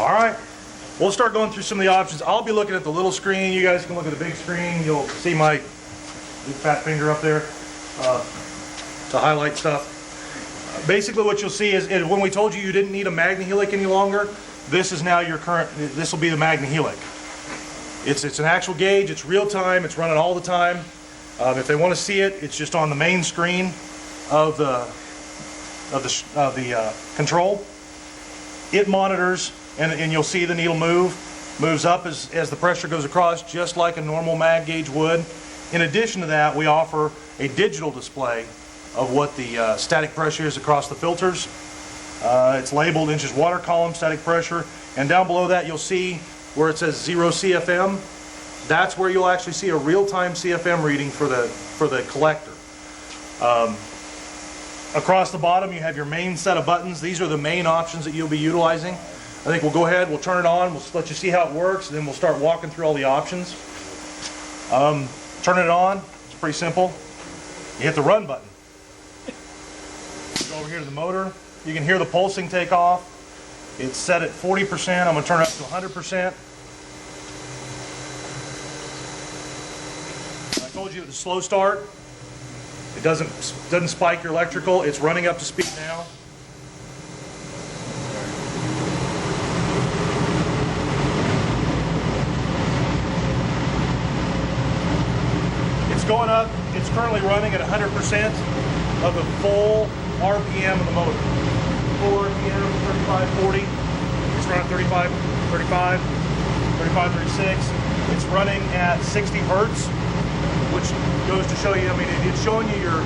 All right, we'll start going through some of the options. I'll be looking at the little screen. You guys can look at the big screen. You'll see my big fat finger up there to highlight stuff. Basically what you'll see is when we told you you didn't need a MagnaHelic any longer, this is now your current, this will be the MagnaHelic. It's an actual gauge, it's real time, it's running all the time. If they want to see it, it's just on the main screen of the control. It monitors, and you'll see the needle moves up as the pressure goes across, just like a normal mag gauge would. In addition to that, we offer a digital display of what the static pressure is across the filters. It's labeled inches water column static pressure, and down below that you'll see where it says 0 CFM. That's where you'll actually see a real-time CFM reading for the collector. Across the bottom you have your main set of buttons. These are the main options that you'll be utilizing. I think we'll go ahead, we'll turn it on, we'll let you see how it works, and then we'll start walking through all the options. Turning it on, it's pretty simple. You hit the run button. Go over here to the motor. You can hear the pulsing take off. It's set at 40%. I'm going to turn it up to 100%. I told you it was a slow start. It doesn't spike your electrical. It's running up to speed now. It's going up. It's currently running at 100% of the full RPM of the motor. Full RPM, 3540. It's running 35, 35, 35, 36. It's running at 60 hertz, which goes to show you, I mean, it's showing you your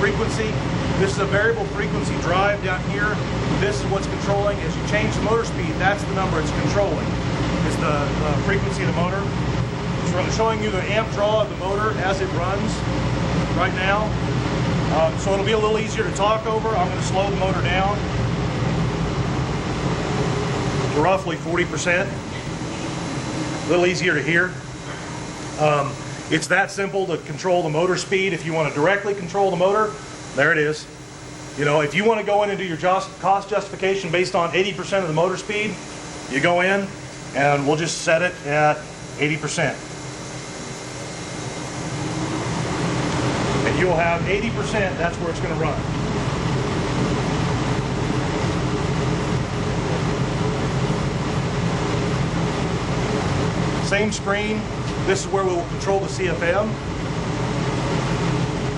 frequency. This is a variable frequency drive down here. This is what's controlling. As you change the motor speed, that's the number it's controlling. It's the frequency of the motor. It's showing you the amp draw of the motor as it runs right now. So it'll be a little easier to talk over. I'm going to slow the motor down to roughly 40%. A little easier to hear. It's that simple to control the motor speed. If you want to directly control the motor, there it is. You know, if you want to go in and do your cost justification based on 80% of the motor speed, you go in and we'll just set it at 80%. And you'll have 80%, that's where it's going to run. Same screen. This is where we will control the CFM.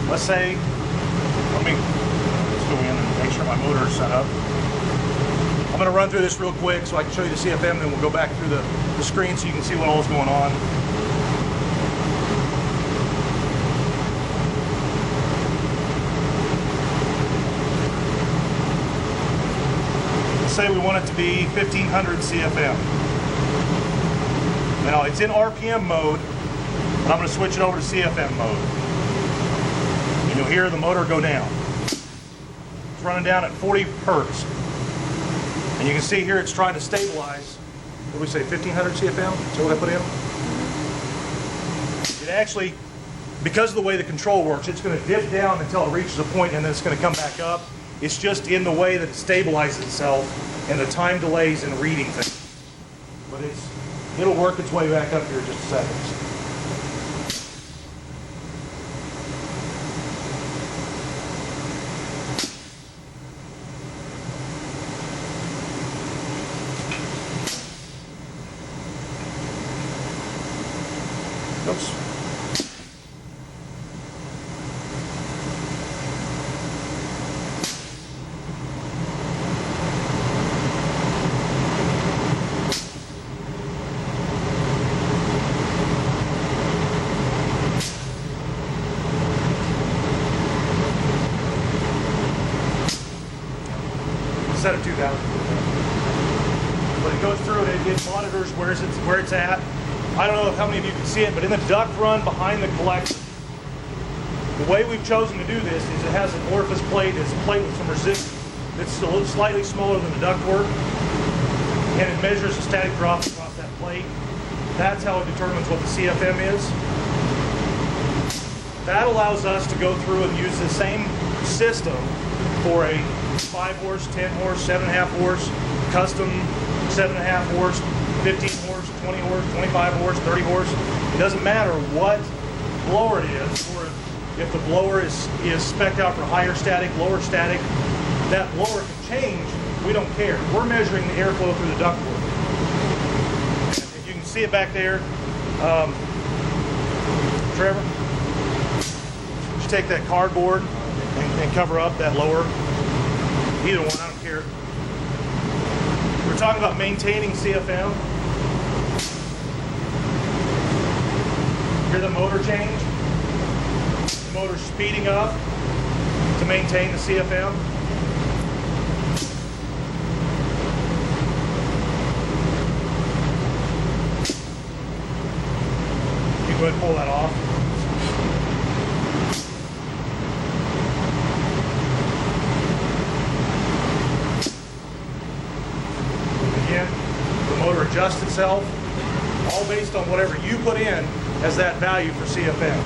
Let's say, let's go in and make sure my motor is set up. I'm going to run through this real quick so I can show you the CFM, then we'll go back through the screen so you can see what all is going on. Let's say we want it to be 1500 CFM. Now it's in RPM mode, but I'm going to switch it over to CFM mode. And you'll hear the motor go down. It's running down at 40 hertz. And you can see here it's trying to stabilize. What do we say, 1500 CFM? Is that what I put in? It actually, because of the way the control works, it's going to dip down until it reaches a point and then it's going to come back up. It's just in the way that it stabilizes itself and the time delays in reading things. But it'll work its way back up here in just a second. Oops. Set at 2000. But it goes through it, it monitors where it's at. I don't know how many of you can see it, but in the duct run behind the collector, the way we've chosen to do this is it has an orifice plate. It's a plate with some resistance. It's a little slightly smaller than the ductwork, and it measures the static drop across that plate. That's how it determines what the CFM is. That allows us to go through and use the same system for a 5 horse, 10 horse, 7.5 horse custom 7.5 horse, 15 horse, 20 horse, 25 horse, 30 horse. It doesn't matter what blower it is, or if the blower is spec'd out for higher static, lower static, that blower can change. We don't care. We're measuring the airflow through the ductwork. If you can see it back there, Trevor, just take that cardboard and cover up that lower. Either one, I don't care. We're talking about maintaining CFM. Hear the motor change? The motor's speeding up to maintain the CFM. You can go ahead and pull that off. The motor adjusts itself, all based on whatever you put in as that value for CFM.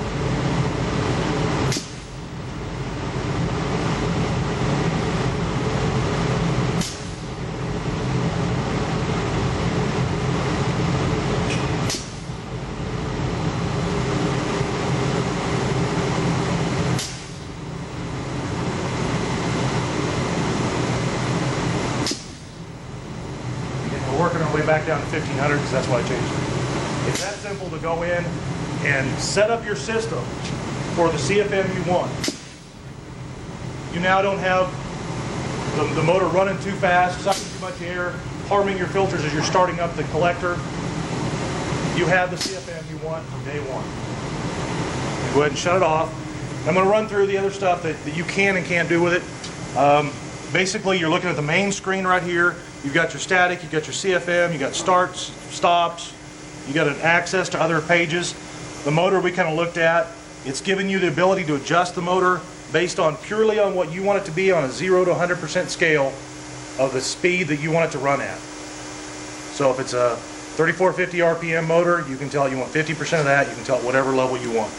Working our way back down to 1500 because that's why I changed it. It's that simple to go in and set up your system for the CFM you want. You now don't have the motor running too fast, sucking too much air, harming your filters as you're starting up the collector. You have the CFM you want from day one. Go ahead and shut it off. I'm going to run through the other stuff that you can and can't do with it. Basically, you're looking at the main screen right here. You've got your static, you've got your CFM, you've got starts, stops, you've got an access to other pages. The motor we kind of looked at, it's giving you the ability to adjust the motor based on purely on what you want it to be on a 0 to 100% scale of the speed that you want it to run at. So if it's a 3450 RPM motor, you can tell it you want 50% of that, you can tell it whatever level you want.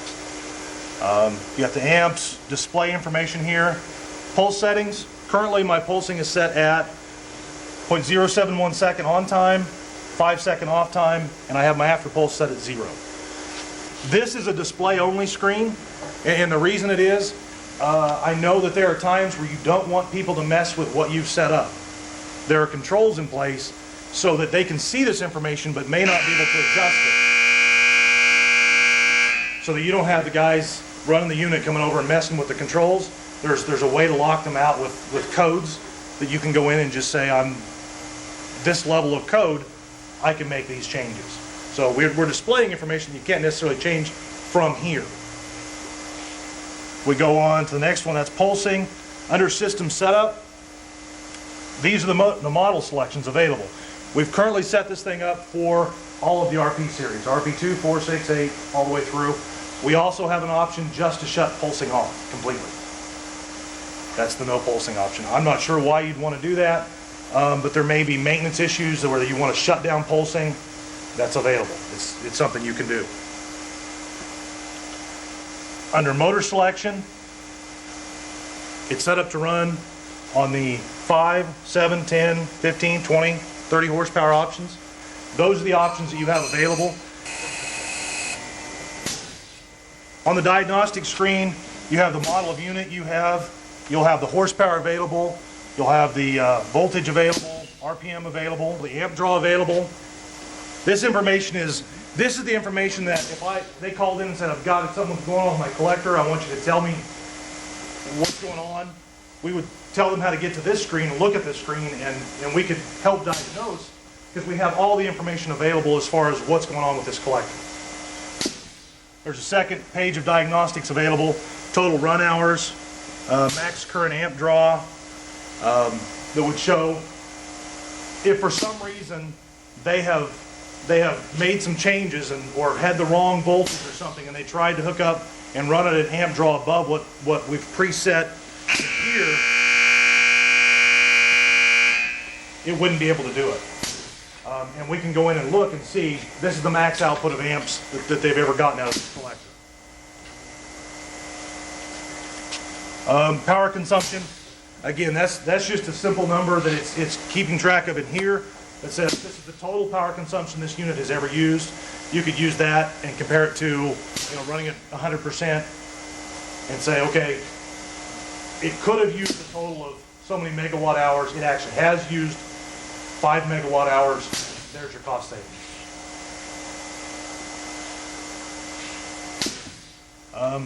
You got the amps, display information here, pulse settings. Currently my pulsing is set at 0.071 second on time, 5 second off time, and I have my after pulse set at 0. This is a display only screen, and the reason it is, I know that there are times where you don't want people to mess with what you've set up. There are controls in place so that they can see this information but may not be able to adjust it. So that you don't have the guys running the unit coming over and messing with the controls. There's a way to lock them out with codes that you can go in and just say, I'm this level of code, I can make these changes. So we're displaying information you can't necessarily change from here. We go on to the next one, that's pulsing. Under system setup, these are the model selections available. We've currently set this thing up for all of the RP series, RP2, 4, 6, 8, all the way through. We also have an option just to shut pulsing off completely. That's the no pulsing option. I'm not sure why you'd want to do that, but there may be maintenance issues where you want to shut down pulsing. That's available. It's something you can do. Under motor selection, it's set up to run on the 5, 7, 10, 15, 20, 30 horsepower options. Those are the options that you have available. On the diagnostic screen, you have the model of unit you have. You'll have the horsepower available. You'll have the voltage available, RPM available, the amp draw available. This information is the information that if they called in and said, I've got something's going on with my collector, I want you to tell me what's going on. We would tell them how to get to this screen and look at this screen, and we could help diagnose because we have all the information available as far as what's going on with this collector. There's a second page of diagnostics available, total run hours, max current amp draw, that would show if for some reason they have made some changes or had the wrong voltage or something, and they tried to hook up and run it at amp draw above what we've preset here, it wouldn't be able to do it. And we can go in and look and see this is the max output of amps that they've ever gotten out of this collector. Power consumption, again, that's just a simple number that it's keeping track of in here. that says this is the total power consumption this unit has ever used. You could use that and compare it to, running at 100% and say, okay, it could have used a total of so many megawatt hours. It actually has used 5 megawatt hours. There's your cost savings.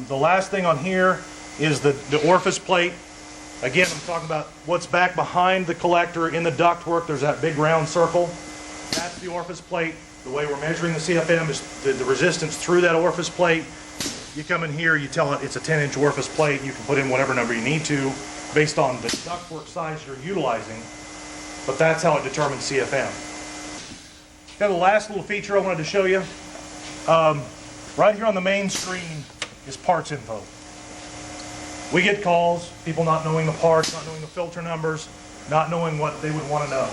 The last thing on here is the orifice plate. Again, I'm talking about what's back behind the collector in the ductwork. There's that big round circle. That's the orifice plate. The way we're measuring the CFM is the resistance through that orifice plate. You come in here, you tell it it's a 10-inch orifice plate. You can put in whatever number you need to based on the ductwork size you're utilizing. But that's how it determines CFM. Now, the last little feature I wanted to show you. Right here on the main screen is parts info. We get calls, people not knowing the parts, not knowing the filter numbers, not knowing what they would want to know.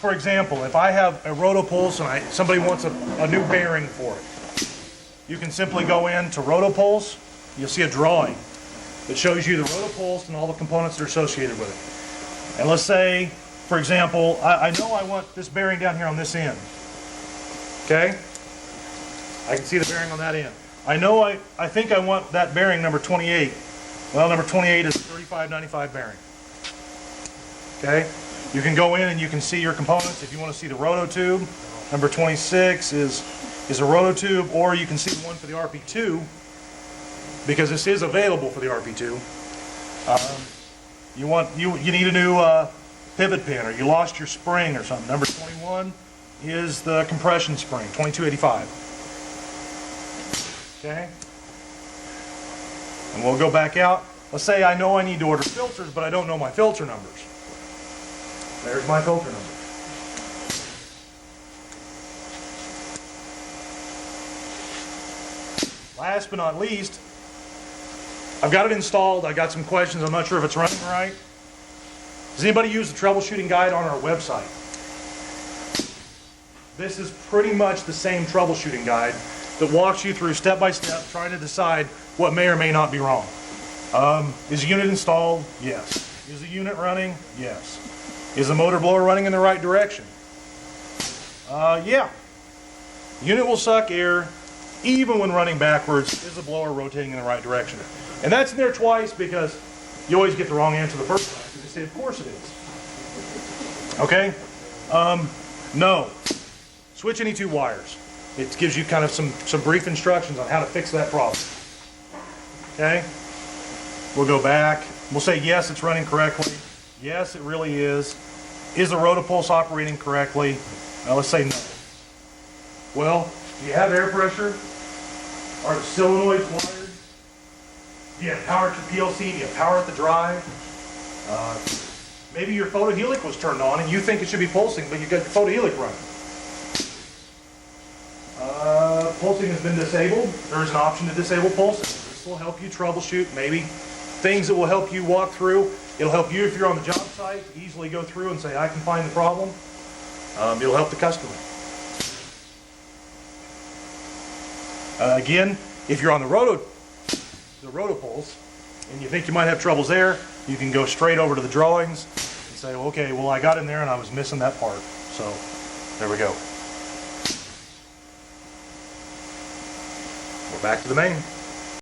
For example, if I have a rotopulse and somebody wants a new bearing for it, you can simply go into rotopulse. You'll see a drawing that shows you the rotopulse and all the components that are associated with it. And let's say, for example, I know I want this bearing down here on this end. Okay? I can see the bearing on that end. I know I think I want that bearing number 28. Well, number 28 is a 3595 bearing. Okay? You can go in and you can see your components. If you want to see the rototube, number 26 is a rototube, or you can see the one for the RP2, because this is available for the RP2. You need a new pivot pin, or you lost your spring or something. Number 21 is the compression spring, 2285. Okay? And we'll go back out. Let's say I know I need to order filters, but I don't know my filter numbers. There's my filter number. Last but not least, I've got it installed. I got some questions. I'm not sure if it's running right. Does anybody use the troubleshooting guide on our website? This is pretty much the same troubleshooting guide that walks you through step by step, trying to decide what may or may not be wrong. Is the unit installed? Yes. Is the unit running? Yes. Is the motor blower running in the right direction? Yeah. The unit will suck air even when running backwards. Is the blower rotating in the right direction? And that's in there twice because you always get the wrong answer the first time. They say, of course it is. Okay? No. Switch any two wires. It gives you kind of some brief instructions on how to fix that problem. Okay? We'll go back. We'll say, yes, it's running correctly. Yes, it really is. Is the rotopulse operating correctly? Now let's say no. Well, do you have air pressure? Are the solenoids wired? Do you have power at your PLC? Do you have power at the drive? Maybe your photohelic was turned on and you think it should be pulsing, but you've got the photohelic running. Pulsing has been disabled. There's an option to disable pulsing. This will help you troubleshoot maybe things that will help you walk through. It'll help you if you're on the job site to easily go through and say, I can find the problem. It'll help the customer. Again, if you're on the rotopulse and you think you might have troubles there, you can go straight over to the drawings and say, well, okay, well, I got in there and I was missing that part. So there we go. We're back to the main.